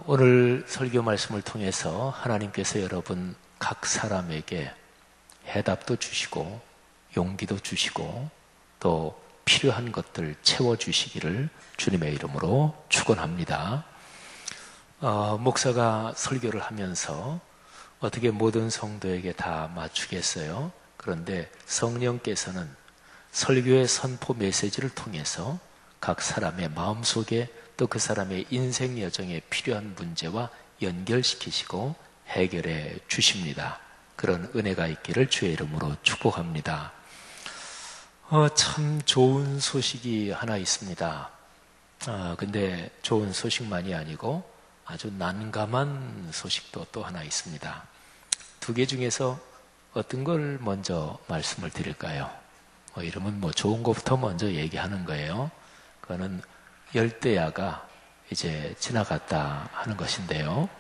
오늘 설교 말씀을 통해서 하나님께서 여러분 각 사람에게 해답도 주시고 용기도 주시고 또 필요한 것들 채워주시기를 주님의 이름으로 축원합니다. 목사가 설교를 하면서 어떻게 모든 성도에게 다 맞추겠어요? 그런데 성령께서는 설교의 선포 메시지를 통해서 각 사람의 마음속에 또 그 사람의 인생 여정에 필요한 문제와 연결시키시고 해결해 주십니다. 그런 은혜가 있기를 주의 이름으로 축복합니다. 참 좋은 소식이 하나 있습니다. 근데 좋은 소식만이 아니고 아주 난감한 소식도 또 하나 있습니다. 두 개 중에서 어떤 걸 먼저 말씀을 드릴까요? 이러면 좋은 것부터 먼저 얘기하는 거예요. 그거는 열대야가 이제 지나갔다 하는 것인데요.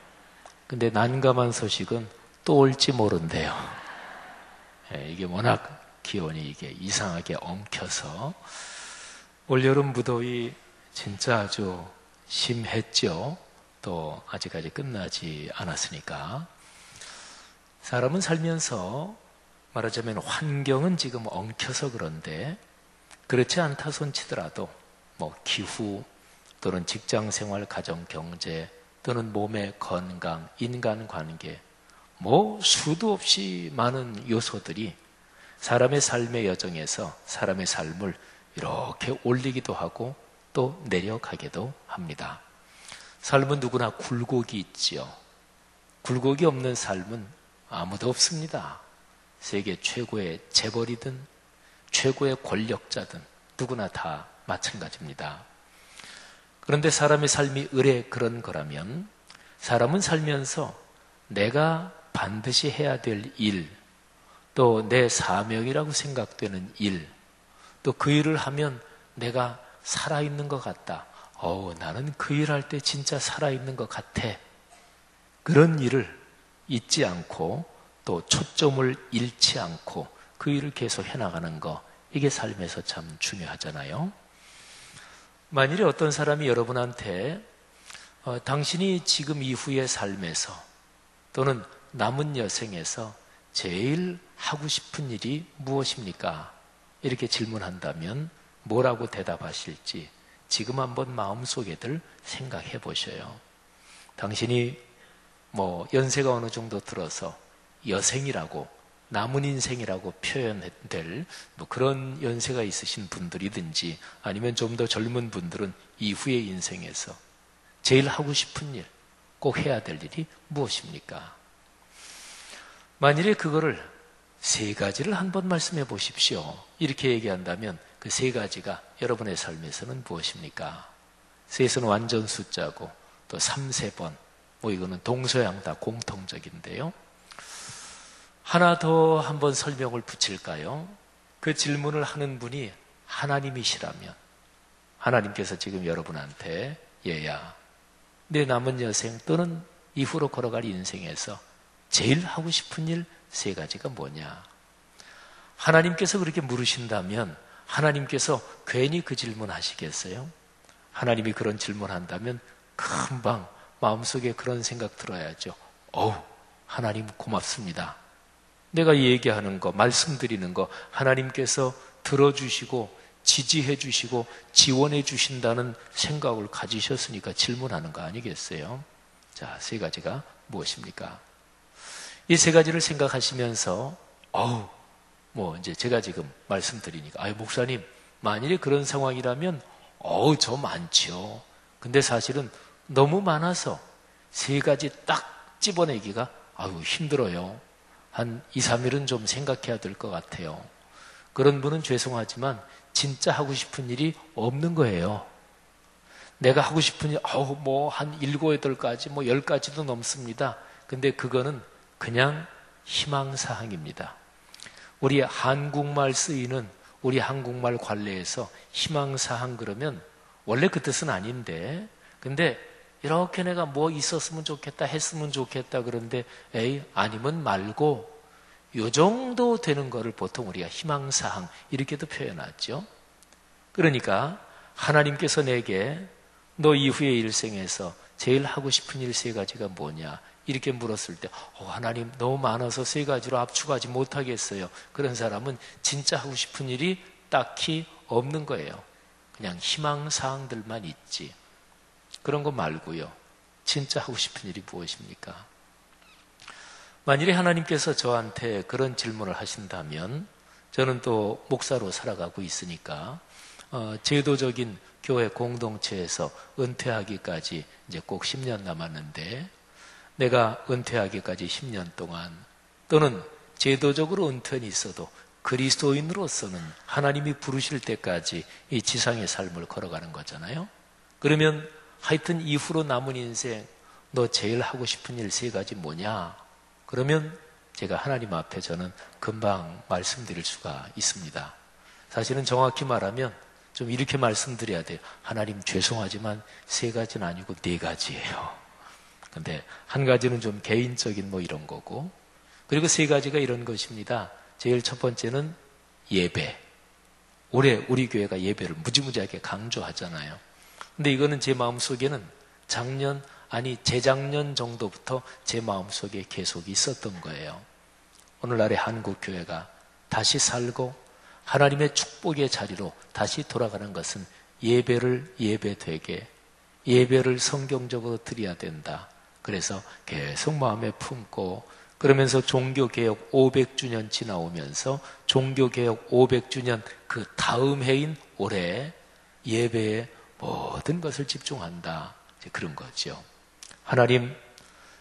근데 난감한 소식은 또 올지 모른대요. 이게 워낙 기온이 이게 이상하게 엉켜서 올여름 무더위 진짜 아주 심했죠. 또 아직까지 끝나지 않았으니까. 사람은 살면서 말하자면 환경은 지금 엉켜서 그런데 그렇지 않다 손치더라도 기후 또는 직장생활, 가정경제 또는 몸의 건강, 인간관계 수도 없이 많은 요소들이 사람의 삶의 여정에서 사람의 삶을 이렇게 올리기도 하고 또 내려가기도 합니다. 삶은 누구나 굴곡이 있지요. 굴곡이 없는 삶은 아무도 없습니다. 세계 최고의 재벌이든 최고의 권력자든 누구나 다 마찬가지입니다. 그런데 사람의 삶이 의례 그런 거라면 사람은 살면서 내가 반드시 해야 될 일, 또 내 사명이라고 생각되는 일, 또 그 일을 하면 내가 살아있는 것 같다. 나는 그 일할 때 진짜 살아있는 것 같아. 그런 일을 잊지 않고 또 초점을 잃지 않고 그 일을 계속 해나가는 거, 이게 삶에서 참 중요하잖아요. 만일에 어떤 사람이 여러분한테 당신이 지금 이후의 삶에서 또는 남은 여생에서 제일 하고 싶은 일이 무엇입니까? 이렇게 질문한다면 뭐라고 대답하실지 지금 한번 마음속에들 생각해 보셔요. 당신이 연세가 어느 정도 들어서 여생이라고 남은 인생이라고 표현될 그런 연세가 있으신 분들이든지 아니면 좀 더 젊은 분들은 이후의 인생에서 제일 하고 싶은 일, 꼭 해야 될 일이 무엇입니까? 만일에 그거를 세 가지를 한번 말씀해 보십시오. 이렇게 얘기한다면 그 세 가지가 여러분의 삶에서는 무엇입니까? 셋은 완전 숫자고 또 3, 3번 이거는 동서양 다 공통적인데요. 하나 더 한번 설명을 붙일까요? 그 질문을 하는 분이 하나님이시라면 하나님께서 지금 여러분한테 얘야, 내 남은 여생 또는 이후로 걸어갈 인생에서 제일 하고 싶은 일 세 가지가 뭐냐? 하나님께서 그렇게 물으신다면 하나님께서 괜히 그 질문 하시겠어요? 하나님이 그런 질문 한다면 금방 마음속에 그런 생각 들어야죠. 하나님 고맙습니다. 내가 얘기하는 거, 말씀드리는 거 하나님께서 들어주시고 지지해 주시고 지원해 주신다는 생각을 가지셨으니까 질문하는 거 아니겠어요? 자, 세 가지가 무엇입니까? 이 세 가지를 생각하시면서 이제 제가 지금 말씀드리니까 목사님, 만일에 그런 상황이라면 저 많지요. 근데 사실은 너무 많아서 세 가지 딱 집어내기가 힘들어요. 한 2, 3일은 좀 생각해야 될 것 같아요. 그런 분은 죄송하지만 진짜 하고 싶은 일이 없는 거예요. 내가 하고 싶은 일, 한 7, 8가지, 10가지도 넘습니다. 근데 그거는 그냥 희망사항입니다. 우리 한국말 쓰이는 우리 한국말 관례에서 희망사항 그러면 원래 그 뜻은 아닌데, 근데 이렇게 내가 있었으면 좋겠다, 했으면 좋겠다 그런데 아니면 말고 요 정도 되는 거를 보통 우리가 희망사항 이렇게도 표현하죠. 그러니까 하나님께서 내게 너 이후의 일생에서 제일 하고 싶은 일 3가지가 뭐냐? 이렇게 물었을 때 하나님 너무 많아서 3가지로 압축하지 못하겠어요. 그런 사람은 진짜 하고 싶은 일이 딱히 없는 거예요. 그냥 희망사항들만 있지. 그런 거 말고요. 진짜 하고 싶은 일이 무엇입니까? 만일에 하나님께서 저한테 그런 질문을 하신다면 저는 또 목사로 살아가고 있으니까 제도적인 교회 공동체에서 은퇴하기까지 이제 꼭 10년 남았는데 내가 은퇴하기까지 10년 동안 또는 제도적으로 은퇴는 있어도 그리스도인으로서는 하나님이 부르실 때까지 이 지상의 삶을 걸어가는 거잖아요. 그러면 하여튼 이후로 남은 인생 너 제일 하고 싶은 일 3가지 뭐냐? 그러면 제가 하나님 앞에 저는 금방 말씀드릴 수가 있습니다. 사실은 정확히 말하면 좀 이렇게 말씀드려야 돼요. 하나님 죄송하지만 3가지는 아니고 4가지예요. 근데 1가지는 좀 개인적인 이런 거고, 그리고 3가지가 이런 것입니다. 제일 첫 번째는 예배. 올해 우리 교회가 예배를 무지무지하게 강조하잖아요. 근데 이거는 제 마음속에는 재작년 정도부터 제 마음속에 계속 있었던 거예요. 오늘날의 한국교회가 다시 살고 하나님의 축복의 자리로 다시 돌아가는 것은 예배를 예배되게, 예배를 성경적으로 드려야 된다. 그래서 계속 마음에 품고, 그러면서 종교개혁 500주년 지나오면서 종교개혁 500주년 그 다음 해인 올해 예배에 모든 것을 집중한다. 그런 거죠. 하나님,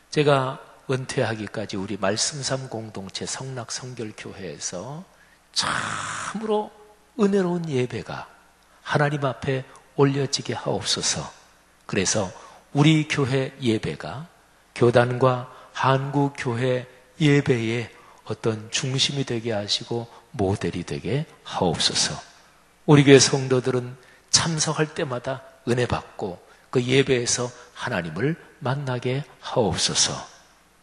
제가 은퇴하기까지 우리 말씀삼 공동체 성락성결교회에서 참으로 은혜로운 예배가 하나님 앞에 올려지게 하옵소서. 그래서 우리 교회 예배가 교단과 한국교회 예배의 어떤 중심이 되게 하시고 모델이 되게 하옵소서. 우리 교회 성도들은 참석할 때마다 은혜 받고 그 예배에서 하나님을 만나게 하옵소서.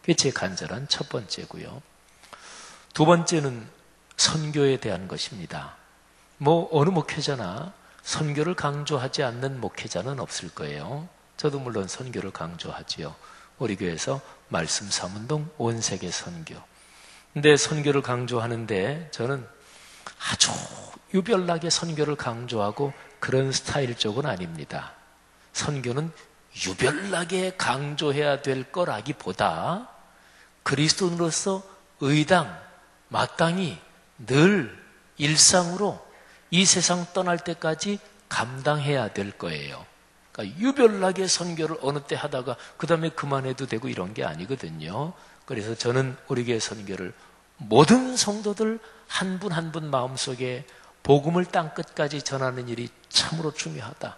그게 제 간절한 첫 번째고요. 2번째는 선교에 대한 것입니다. 어느 목회자나 선교를 강조하지 않는 목회자는 없을 거예요. 저도 물론 선교를 강조하지요. 우리 교회에서 말씀 삼운동 온 세계 선교. 근데 선교를 강조하는데 저는 아주 유별나게 선교를 강조하고 그런 스타일 쪽은 아닙니다. 선교는 유별나게 강조해야 될 거라기보다 그리스도인으로서 의당, 마땅히 늘 일상으로 이 세상 떠날 때까지 감당해야 될 거예요. 그러니까 유별나게 선교를 어느 때 하다가 그 다음에 그만해도 되고 이런 게 아니거든요. 그래서 저는 우리 교회 선교를 모든 성도들 한 분 한 분 마음속에 복음을 땅끝까지 전하는 일이 참으로 중요하다.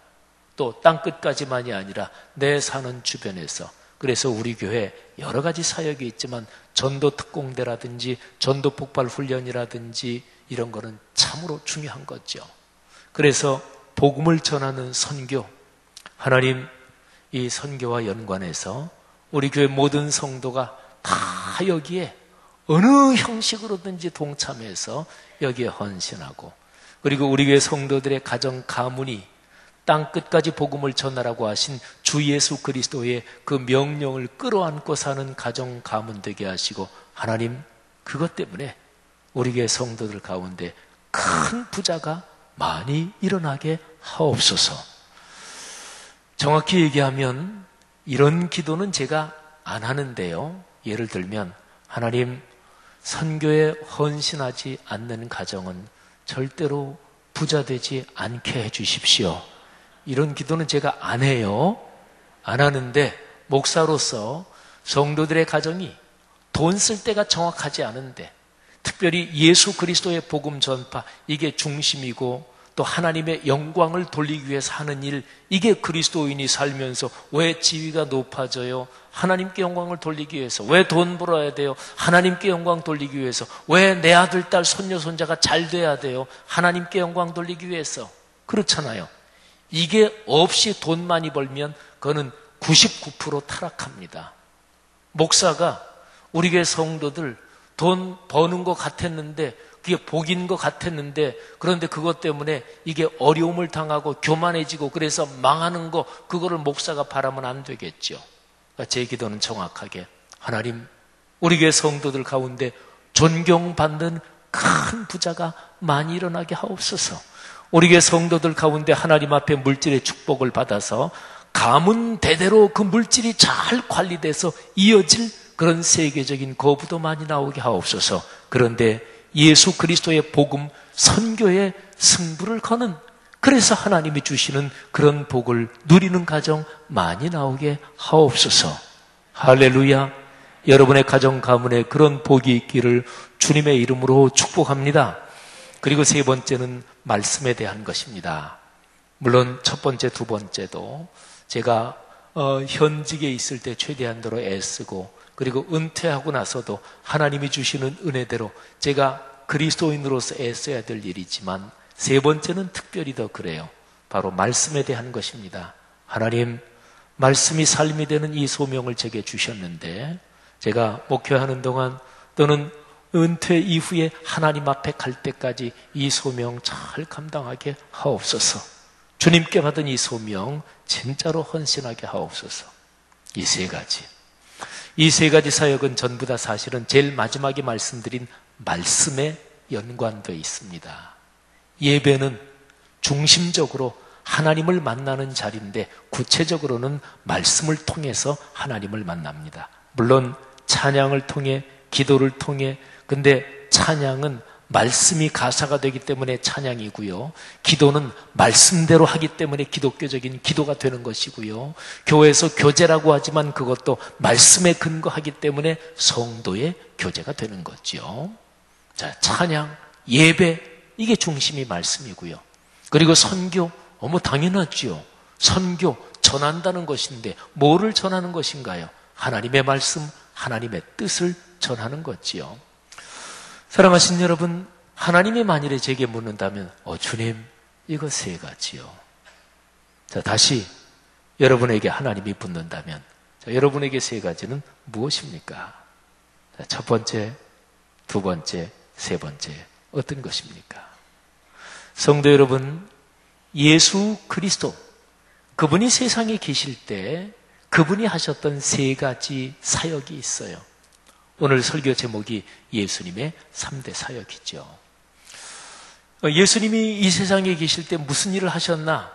또 땅끝까지만이 아니라 내 사는 주변에서, 그래서 우리 교회 여러 가지 사역이 있지만 전도 특공대라든지 전도 폭발 훈련이라든지 이런 거는 참으로 중요한 거죠. 그래서 복음을 전하는 선교, 하나님 이 선교와 연관해서 우리 교회 모든 성도가 다 여기에 어느 형식으로든지 동참해서 여기에 헌신하고, 그리고 우리 교회 성도들의 가정 가문이 땅끝까지 복음을 전하라고 하신 주 예수 그리스도의 그 명령을 끌어안고 사는 가정 가문 되게 하시고, 하나님 그것 때문에 우리 교회 성도들 가운데 큰 부자가 많이 일어나게 하옵소서. 정확히 얘기하면 이런 기도는 제가 안 하는데요. 예를 들면 하나님 선교에 헌신하지 않는 가정은 절대로 부자 되지 않게 해주십시오. 이런 기도는 제가 안 해요. 안 하는데 목사로서 성도들의 가정이 돈 쓸 때가 정확하지 않은데, 특별히 예수 그리스도의 복음 전파, 이게 중심이고 또 하나님의 영광을 돌리기 위해서 하는 일, 이게 그리스도인이 살면서 왜 지위가 높아져요? 하나님께 영광을 돌리기 위해서. 왜 돈 벌어야 돼요? 하나님께 영광 돌리기 위해서. 왜 내 아들, 딸, 손녀, 손자가 잘 돼야 돼요? 하나님께 영광 돌리기 위해서. 그렇잖아요. 이게 없이 돈 많이 벌면 그거는 99% 타락합니다. 목사가 우리 교회 성도들 돈 버는 것 같았는데 그게 복인 것 같았는데, 그런데 그것 때문에 이게 어려움을 당하고 교만해지고 그래서 망하는 거, 그거를 목사가 바라면 안 되겠죠. 그러니까 제 기도는 정확하게, 하나님, 우리 교회 성도들 가운데 존경받는 큰 부자가 많이 일어나게 하옵소서. 우리 교회 성도들 가운데 하나님 앞에 물질의 축복을 받아서 가문 대대로 그 물질이 잘 관리돼서 이어질 그런 세계적인 거부도 많이 나오게 하옵소서. 그런데 예수 그리스도의 복음, 선교의 승부를 거는, 그래서 하나님이 주시는 그런 복을 누리는 가정 많이 나오게 하옵소서. 할렐루야. 여러분의 가정 가문에 그런 복이 있기를 주님의 이름으로 축복합니다. 그리고 세 번째는 말씀에 대한 것입니다. 물론 첫 번째, 두 번째도 제가 현직에 있을 때 최대한도로 애쓰고, 그리고 은퇴하고 나서도 하나님이 주시는 은혜대로 제가 그리스도인으로서 애써야 될 일이지만, 세 번째는 특별히 더 그래요. 바로 말씀에 대한 것입니다. 하나님, 말씀이 삶이 되는 이 소명을 제게 주셨는데, 제가 목회하는 동안 또는 은퇴 이후에 하나님 앞에 갈 때까지 이 소명 잘 감당하게 하옵소서. 주님께 받은 이 소명 진짜로 헌신하게 하옵소서. 이 세 가지. 이 세 가지 사역은 전부 다 사실은 제일 마지막에 말씀드린 말씀에 연관되어 있습니다. 예배는 중심적으로 하나님을 만나는 자리인데, 구체적으로는 말씀을 통해서 하나님을 만납니다. 물론 찬양을 통해, 기도를 통해, 근데 찬양은 말씀이 가사가 되기 때문에 찬양이고요. 기도는 말씀대로 하기 때문에 기독교적인 기도가 되는 것이고요. 교회에서 교제라고 하지만 그것도 말씀에 근거하기 때문에 성도의 교제가 되는 거죠. 자, 찬양, 예배, 이게 중심이 말씀이고요. 그리고 선교, 뭐 당연하죠. 선교, 전한다는 것인데 뭐를 전하는 것인가요? 하나님의 말씀, 하나님의 뜻을 전하는 거지요. 사랑하신 여러분, 하나님이 만일에 제게 묻는다면, 주님, 이거 세 가지요. 자, 다시 여러분에게 하나님이 묻는다면, 자, 여러분에게 세 가지는 무엇입니까? 자, 첫 번째, 두 번째, 세 번째, 어떤 것입니까? 성도 여러분, 예수 그리스도, 그분이 세상에 계실 때 그분이 하셨던 세 가지 사역이 있어요. 오늘 설교 제목이 예수님의 3대 사역이죠. 예수님이 이 세상에 계실 때 무슨 일을 하셨나?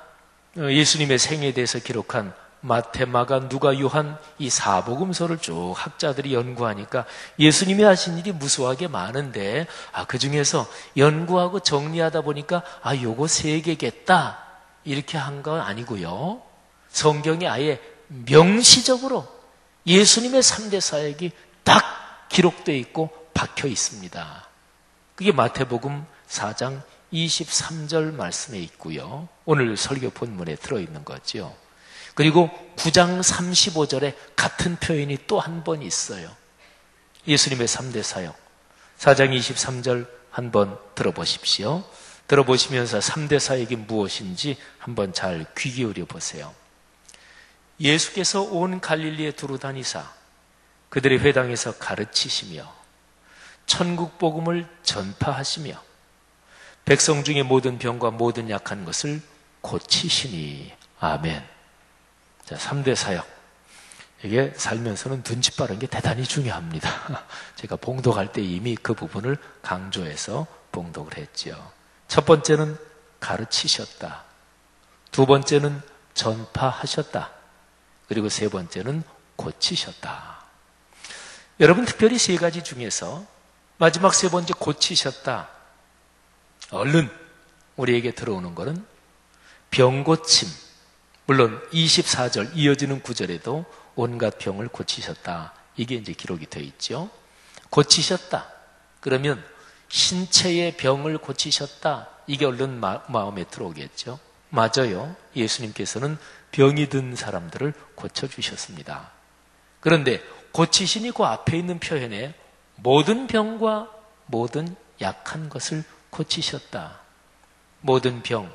예수님의 생애에 대해서 기록한 마태, 마가, 누가, 요한 이 사복음서를 쭉 학자들이 연구하니까 예수님이 하신 일이 무수하게 많은데, 그 중에서 연구하고 정리하다 보니까 요거 세 개겠다 이렇게 한 건 아니고요. 성경에 아예 명시적으로 예수님의 3대 사역이 딱 기록되어 있고 박혀 있습니다. 그게 마태복음 4장 23절 말씀에 있고요. 오늘 설교 본문에 들어있는 거죠. 그리고 9장 35절에 같은 표현이 또 한 번 있어요. 예수님의 3대 사역. 4장 23절 한번 들어보십시오. 들어보시면서 3대 사역이 무엇인지 한번 잘 귀 기울여 보세요. 예수께서 온 갈릴리에 두루 다니사 그들의 회당에서 가르치시며 천국 복음을 전파하시며 백성 중에 모든 병과 모든 약한 것을 고치시니. 아멘. 자, 3대 사역. 이게 살면서는 눈치 빠른 게 대단히 중요합니다. 제가 봉독할 때 이미 그 부분을 강조해서 봉독을 했죠. 첫 번째는 가르치셨다. 두 번째는 전파하셨다. 그리고 세 번째는 고치셨다. 여러분, 특별히 세 가지 중에서 마지막 세 번째 고치셨다. 얼른 우리에게 들어오는 것은 병고침. 물론 24절 이어지는 구절에도 온갖 병을 고치셨다. 이게 이제 기록이 되어 있죠. 고치셨다. 그러면 신체의 병을 고치셨다. 이게 얼른 마음에 들어오겠죠. 맞아요. 예수님께서는 병이 든 사람들을 고쳐주셨습니다. 그런데 고치시니 그 앞에 있는 표현에 모든 병과 모든 약한 것을 고치셨다. 모든 병.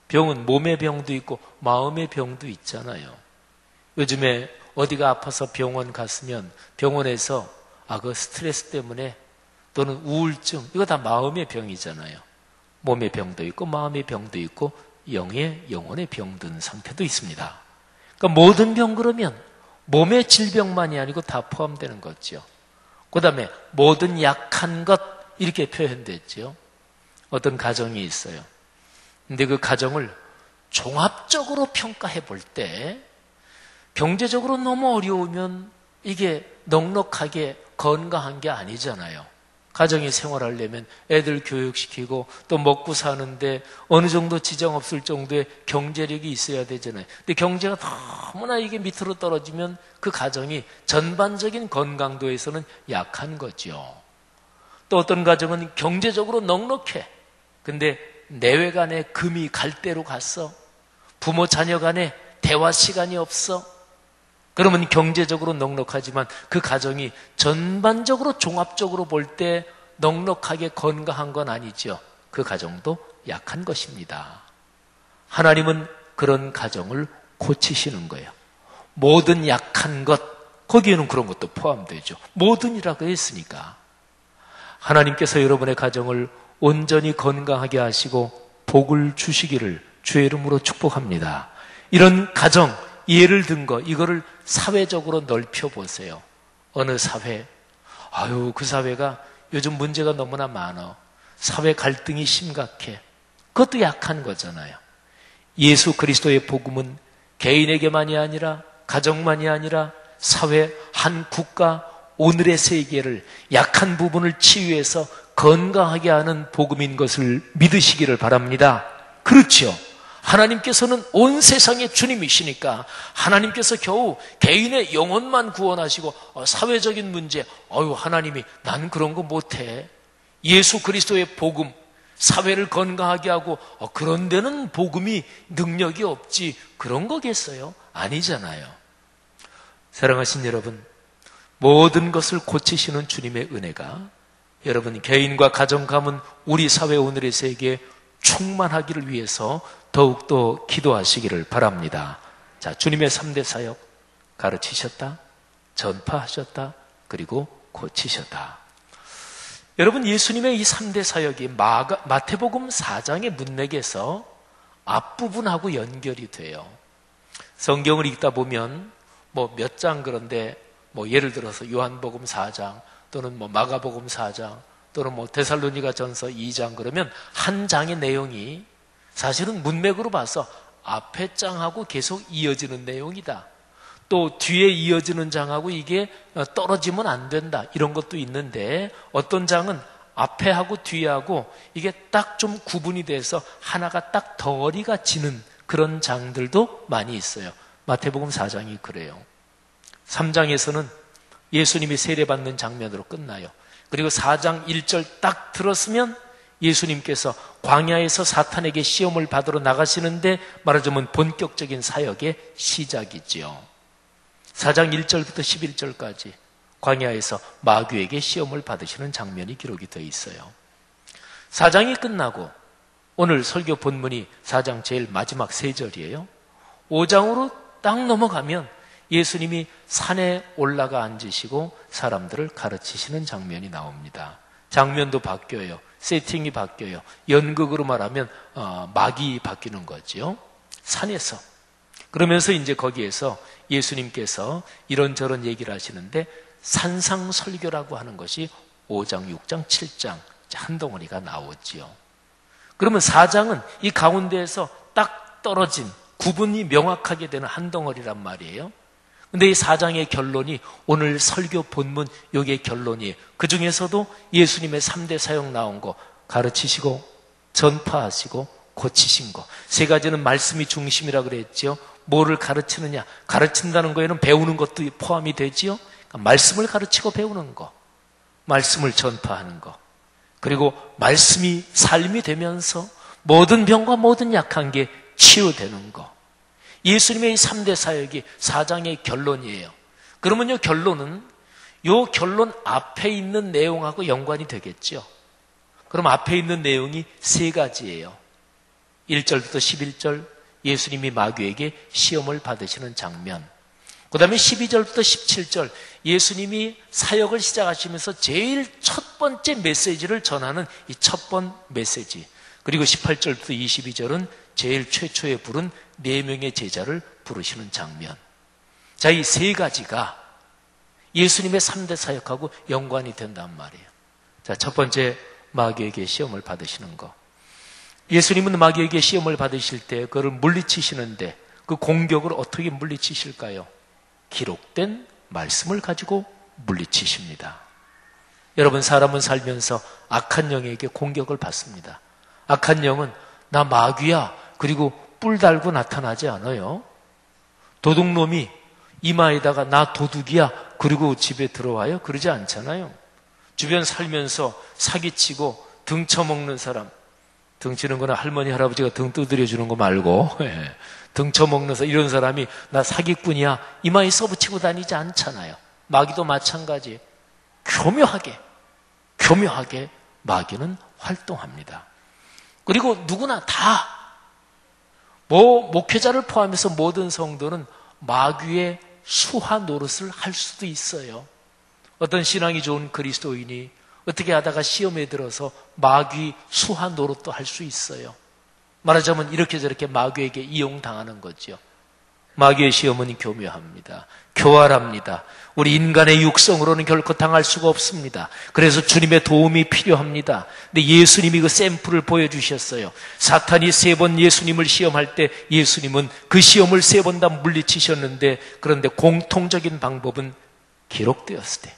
병은 몸의 병도 있고 마음의 병도 있잖아요. 요즘에 어디가 아파서 병원 갔으면 병원에서 그 스트레스 때문에 또는 우울증, 이거 다 마음의 병이잖아요. 몸의 병도 있고 마음의 병도 있고 영혼의 병든 상태도 있습니다. 그러니까 모든 병 그러면 몸의 질병만이 아니고 다 포함되는 거죠. 그 다음에 모든 약한 것, 이렇게 표현됐죠. 어떤 가정이 있어요. 근데 그 가정을 종합적으로 평가해 볼 때 경제적으로 너무 어려우면 이게 넉넉하게 건강한 게 아니잖아요. 가정이 생활하려면 애들 교육시키고 또 먹고 사는데 어느 정도 지장 없을 정도의 경제력이 있어야 되잖아요. 근데 경제가 너무나 이게 밑으로 떨어지면 그 가정이 전반적인 건강도에서는 약한 거죠. 또 어떤 가정은 경제적으로 넉넉해. 근데 내외 간에 금이 갈대로 갔어. 부모 자녀 간에 대화 시간이 없어. 그러면 경제적으로 넉넉하지만 그 가정이 전반적으로 종합적으로 볼 때 넉넉하게 건강한 건 아니죠. 그 가정도 약한 것입니다. 하나님은 그런 가정을 고치시는 거예요. 모든 약한 것, 거기에는 그런 것도 포함되죠. 모든이라고 했으니까. 하나님께서 여러분의 가정을 온전히 건강하게 하시고 복을 주시기를 주의 이름으로 축복합니다. 이런 가정, 예를 든 거, 이거를 사회적으로 넓혀보세요. 어느 사회, 그 사회가 요즘 문제가 너무나 많아. 사회 갈등이 심각해. 그것도 약한 거잖아요. 예수 그리스도의 복음은 개인에게만이 아니라, 가정만이 아니라 사회, 한 국가, 오늘의 세계를 약한 부분을 치유해서 건강하게 하는 복음인 것을 믿으시기를 바랍니다. 그렇죠. 하나님께서는 온 세상의 주님이시니까 하나님께서 겨우 개인의 영혼만 구원하시고 사회적인 문제, 하나님이 난 그런 거 못해. 예수 그리스도의 복음, 사회를 건강하게 하고 그런 데는 복음이 능력이 없지, 그런 거겠어요? 아니잖아요. 사랑하신 여러분, 모든 것을 고치시는 주님의 은혜가 여러분 개인과 가정 가문, 우리 사회 오늘의 세계에 충만하기를 위해서 더욱더 기도하시기를 바랍니다. 자, 주님의 3대 사역 가르치셨다, 전파하셨다, 그리고 고치셨다. 여러분, 예수님의 이 3대 사역이 마태복음 4장의 문맥에서 앞부분하고 연결이 돼요. 성경을 읽다 보면 몇 장, 그런데 예를 들어서 요한복음 4장 또는 마가복음 4장 또는 데살로니가 전서 2장, 그러면 한 장의 내용이 사실은 문맥으로 봐서 앞에 장하고 계속 이어지는 내용이다. 또 뒤에 이어지는 장하고 이게 떨어지면 안 된다, 이런 것도 있는데 어떤 장은 앞에하고 뒤하고 이게 딱 좀 구분이 돼서 하나가 딱 덩어리가 지는 그런 장들도 많이 있어요. 마태복음 4장이 그래요. 3장에서는 예수님이 세례받는 장면으로 끝나요. 그리고 4장 1절 딱 들었으면 예수님께서 광야에서 사탄에게 시험을 받으러 나가시는데 말하자면 본격적인 사역의 시작이지요. 4장 1절부터 11절까지 광야에서 마귀에게 시험을 받으시는 장면이 기록이 되어 있어요. 4장이 끝나고 오늘 설교 본문이 4장 제일 마지막 3절이에요. 5장으로 딱 넘어가면 예수님이 산에 올라가 앉으시고 사람들을 가르치시는 장면이 나옵니다. 장면도 바뀌어요. 세팅이 바뀌어요. 연극으로 말하면 막이 바뀌는 거죠. 산에서. 그러면서 이제 거기에서 예수님께서 이런저런 얘기를 하시는데 산상설교라고 하는 것이 5장, 6장, 7장 한 덩어리가 나오지요. 그러면 4장은 이 가운데에서 딱 떨어진 구분이 명확하게 되는 한 덩어리란 말이에요. 근데 이 4장의 결론이 오늘 설교 본문 요게 결론이에요. 그 중에서도 예수님의 3대 사역 나온 거, 가르치시고 전파하시고 고치신 거, 3가지는 말씀이 중심이라 그랬죠. 뭐를 가르치느냐, 가르친다는 거에는 배우는 것도 포함이 되지요. 그러니까 말씀을 가르치고 배우는 거, 말씀을 전파하는 거, 그리고 말씀이 삶이 되면서 모든 병과 모든 약한 게 치유되는 거. 예수님의 이 3대 사역이 4장의 결론이에요. 그러면요, 결론은 요 결론 앞에 있는 내용하고 연관이 되겠죠. 그럼 앞에 있는 내용이 3가지예요. 1절부터 11절 예수님이 마귀에게 시험을 받으시는 장면, 그 다음에 12절부터 17절 예수님이 사역을 시작하시면서 제일 첫 번째 메시지를 전하는 이 첫 번 메시지, 그리고 18절부터 22절은 제일 최초에 부른 4명의 제자를 부르시는 장면. 자, 이 세 가지가 예수님의 3대 사역하고 연관이 된단 말이에요. 자, 첫 번째, 마귀에게 시험을 받으시는 거. 예수님은 마귀에게 시험을 받으실 때 그를 물리치시는데 그 공격을 어떻게 물리치실까요? 기록된 말씀을 가지고 물리치십니다. 여러분, 사람은 살면서 악한 영에게 공격을 받습니다. 악한 영은 나 마귀야 그리고 뿔 달고 나타나지 않아요. 도둑놈이 이마에다가 나 도둑이야 그리고 집에 들어와요? 그러지 않잖아요. 주변 살면서 사기치고 등 쳐먹는 사람, 등 치는 거는 할머니 할아버지가 등 두드려 주는 거 말고 등 쳐먹는 사람, 이런 사람이 나 사기꾼이야 이마에 써붙이고 다니지 않잖아요. 마귀도 마찬가지. 교묘하게 마귀는 활동합니다. 그리고 누구나 다 목회자를 포함해서 모든 성도는 마귀의 수하 노릇을 할 수도 있어요. 어떤 신앙이 좋은 그리스도인이 어떻게 하다가 시험에 들어서 마귀 수하 노릇도 할 수 있어요. 말하자면 이렇게 저렇게 마귀에게 이용당하는 거죠. 마귀의 시험은 교묘합니다. 교활합니다. 우리 인간의 육성으로는 결코 당할 수가 없습니다. 그래서 주님의 도움이 필요합니다. 근데 예수님이 그 샘플을 보여주셨어요. 사탄이 3번 예수님을 시험할 때 예수님은 그 시험을 3번 다 물리치셨는데, 그런데 공통적인 방법은 기록되었을 때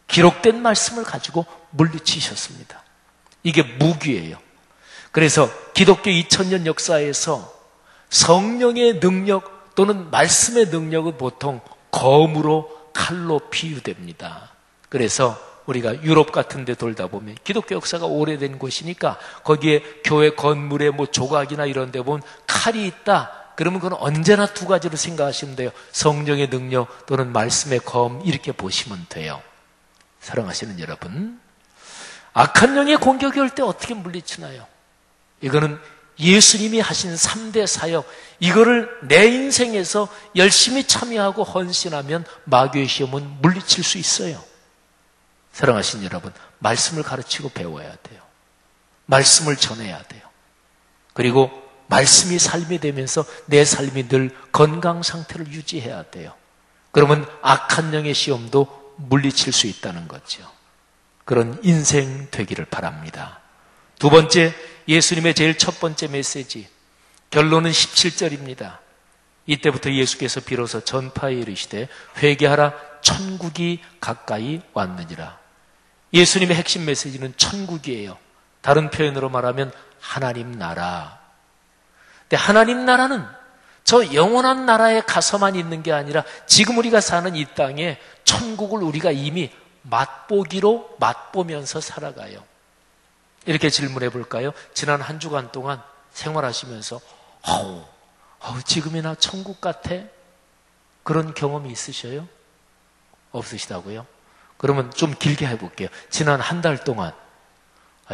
기록된 말씀을 가지고 물리치셨습니다. 이게 무기예요. 그래서 기독교 2000년 역사에서 성령의 능력 또는 말씀의 능력은 보통 검으로 칼로 비유됩니다. 그래서 우리가 유럽 같은 데 돌다 보면 기독교 역사가 오래된 곳이니까 거기에 교회 건물에 조각이나 이런 데 보면 칼이 있다. 그러면 그건 언제나 2가지로 생각하시면 돼요. 성령의 능력 또는 말씀의 검, 이렇게 보시면 돼요. 사랑하시는 여러분, 악한 영의 공격이 올 때 어떻게 물리치나요? 이거는 예수님이 하신 3대 사역, 이거를 내 인생에서 열심히 참여하고 헌신하면 마귀의 시험은 물리칠 수 있어요. 사랑하시는 여러분, 말씀을 가르치고 배워야 돼요. 말씀을 전해야 돼요. 그리고 말씀이 삶이 되면서 내 삶이 늘 건강 상태를 유지해야 돼요. 그러면 악한 영의 시험도 물리칠 수 있다는 거죠. 그런 인생 되기를 바랍니다. 2번째, 예수님의 제일 첫 번째 메시지, 결론은 17절입니다. 이때부터 예수께서 비로소 전파에 이르시되 회개하라, 천국이 가까이 왔느니라. 예수님의 핵심 메시지는 천국이에요. 다른 표현으로 말하면 하나님 나라. 근데 하나님 나라는 저 영원한 나라에 가서만 있는 게 아니라 지금 우리가 사는 이 땅에 천국을 우리가 이미 맛보면서 살아가요. 이렇게 질문해 볼까요? 지난 한 주간 동안 생활하시면서 지금이나 천국 같아? 그런 경험이 있으셔요? 없으시다고요? 그러면 좀 길게 해볼게요. 지난 한 달 동안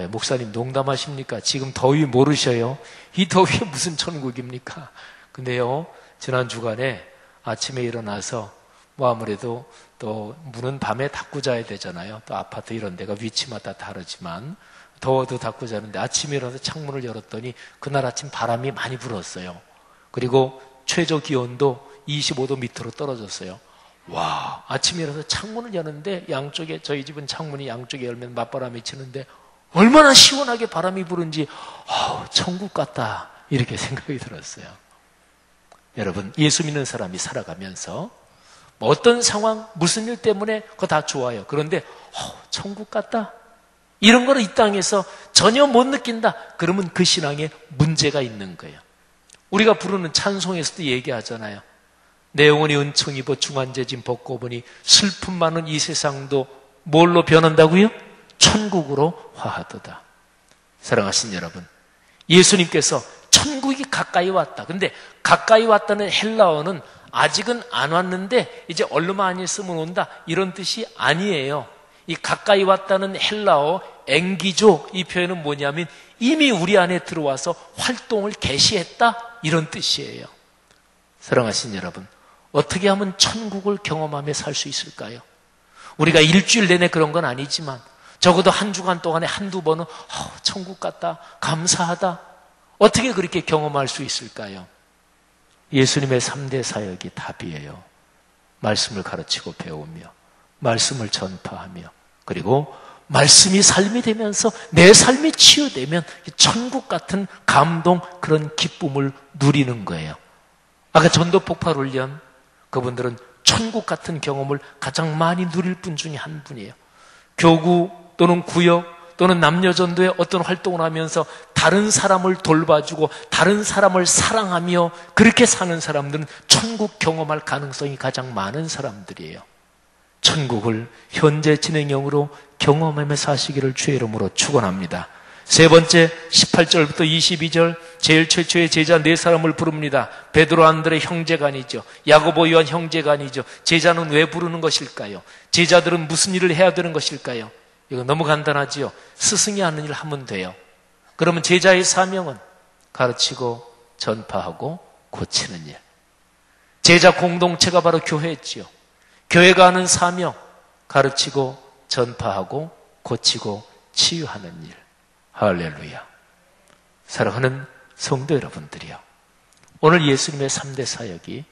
목사님 농담하십니까? 지금 더위 모르셔요? 이 더위에 무슨 천국입니까? 근데요, 지난 주간에 아침에 일어나서 아무래도 또 문은 밤에 닫고 자야 되잖아요. 또 아파트 이런 데가 위치마다 다르지만 더워도 닫고 자는데 아침에 일어나서 창문을 열었더니 그날 아침 바람이 많이 불었어요. 그리고 최저 기온도 25도 밑으로 떨어졌어요. 와, 아침에 일어나서 창문을 여는데 양쪽에, 저희 집은 창문이 양쪽에 열면 맞바람이 치는데 얼마나 시원하게 바람이 부는지 천국 같다, 이렇게 생각이 들었어요. 여러분, 예수 믿는 사람이 살아가면서 어떤 상황, 무슨 일 때문에 그거 다 좋아요. 그런데 천국 같다, 이런 거를 이 땅에서 전혀 못 느낀다, 그러면 그 신앙에 문제가 있는 거예요. 우리가 부르는 찬송에서도 얘기하잖아요. 내 영혼이 은총 입어 중한재진 벗고 보니 슬픔 많은 이 세상도 뭘로 변한다고요? 천국으로 화하도다. 사랑하신 여러분, 예수님께서 천국이 가까이 왔다. 근데 가까이 왔다는 헬라어는 아직은 안 왔는데 이제 얼마 안 있으면 온다, 이런 뜻이 아니에요. 이 가까이 왔다는 헬라어 엥기조, 이 표현은 뭐냐면 이미 우리 안에 들어와서 활동을 개시했다, 이런 뜻이에요. 사랑하신 여러분, 어떻게 하면 천국을 경험하며 살 수 있을까요? 우리가 일주일 내내 그런 건 아니지만 적어도 한 주간 동안에 한두 번은 천국 같다, 감사하다. 어떻게 그렇게 경험할 수 있을까요? 예수님의 3대 사역이 답이에요. 말씀을 가르치고 배우며 말씀을 전파하며 그리고 말씀이 삶이 되면서 내 삶이 치유되면 천국 같은 감동, 그런 기쁨을 누리는 거예요. 아까 전도 폭발 훈련, 그분들은 천국 같은 경험을 가장 많이 누릴 분 중에 한 분이에요. 교구 또는 구역 또는 남녀전도에 어떤 활동을 하면서 다른 사람을 돌봐주고 다른 사람을 사랑하며 그렇게 사는 사람들은 천국 경험할 가능성이 가장 많은 사람들이에요. 천국을 현재 진행형으로 경험하며 사시기를 주의 이름으로 축원합니다. 세 번째 18절부터 22절 제일 최초의 제자 네 사람을 부릅니다. 베드로 안드레 형제가 아니죠. 야고보 요한 형제가 아니죠. 제자는 왜 부르는 것일까요? 제자들은 무슨 일을 해야 되는 것일까요? 이거 너무 간단하지요. 스승이 하는 일을 하면 돼요. 그러면 제자의 사명은 가르치고 전파하고 고치는 일. 제자 공동체가 바로 교회였지요. 교회가 하는 사명, 가르치고 전파하고 고치고 치유하는 일. 할렐루야. 사랑하는 성도 여러분들이요, 오늘 예수님의 3대 사역이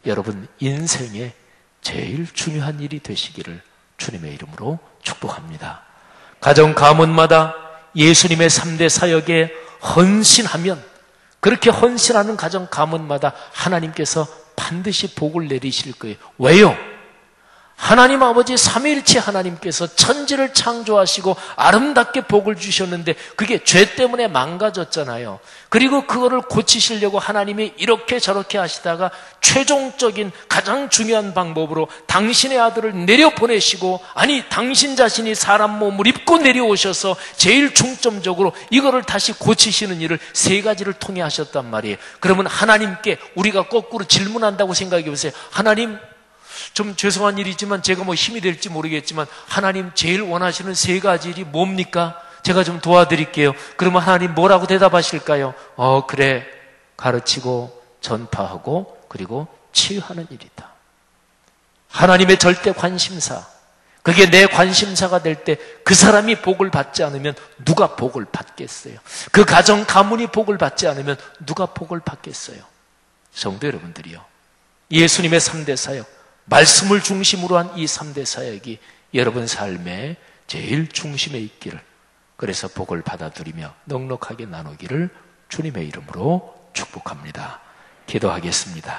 여러분 인생의 제일 중요한 일이 되시기를 주님의 이름으로 축복합니다. 가정 가문마다 예수님의 3대 사역에 헌신하면, 그렇게 헌신하는 가정 가문마다 하나님께서 반드시 복을 내리실 거예요. 왜요? 하나님 아버지 삼위일체 하나님께서 천지를 창조하시고 아름답게 복을 주셨는데 그게 죄 때문에 망가졌잖아요. 그리고 그거를 고치시려고 하나님이 이렇게 저렇게 하시다가 최종적인 가장 중요한 방법으로 당신의 아들을 내려보내시고, 아니 당신 자신이 사람 몸을 입고 내려오셔서 제일 중점적으로 이거를 다시 고치시는 일을 세 가지를 통해 하셨단 말이에요. 그러면 하나님께 우리가 거꾸로 질문한다고 생각해 보세요. 하나님, 좀 죄송한 일이지만 제가 뭐 힘이 될지 모르겠지만 하나님 제일 원하시는 세 가지 일이 뭡니까? 제가 좀 도와드릴게요. 그러면 하나님 뭐라고 대답하실까요? 그래, 가르치고 전파하고 그리고 치유하는 일이다. 하나님의 절대 관심사, 그게 내 관심사가 될 때 그 사람이 복을 받지 않으면 누가 복을 받겠어요? 그 가정 가문이 복을 받지 않으면 누가 복을 받겠어요? 성도 여러분들이요, 예수님의 3대 사역, 말씀을 중심으로 한 이 3대 사역이 여러분 삶의 제일 중심에 있기를, 그래서 복을 받아들이며 넉넉하게 나누기를 주님의 이름으로 축복합니다. 기도하겠습니다.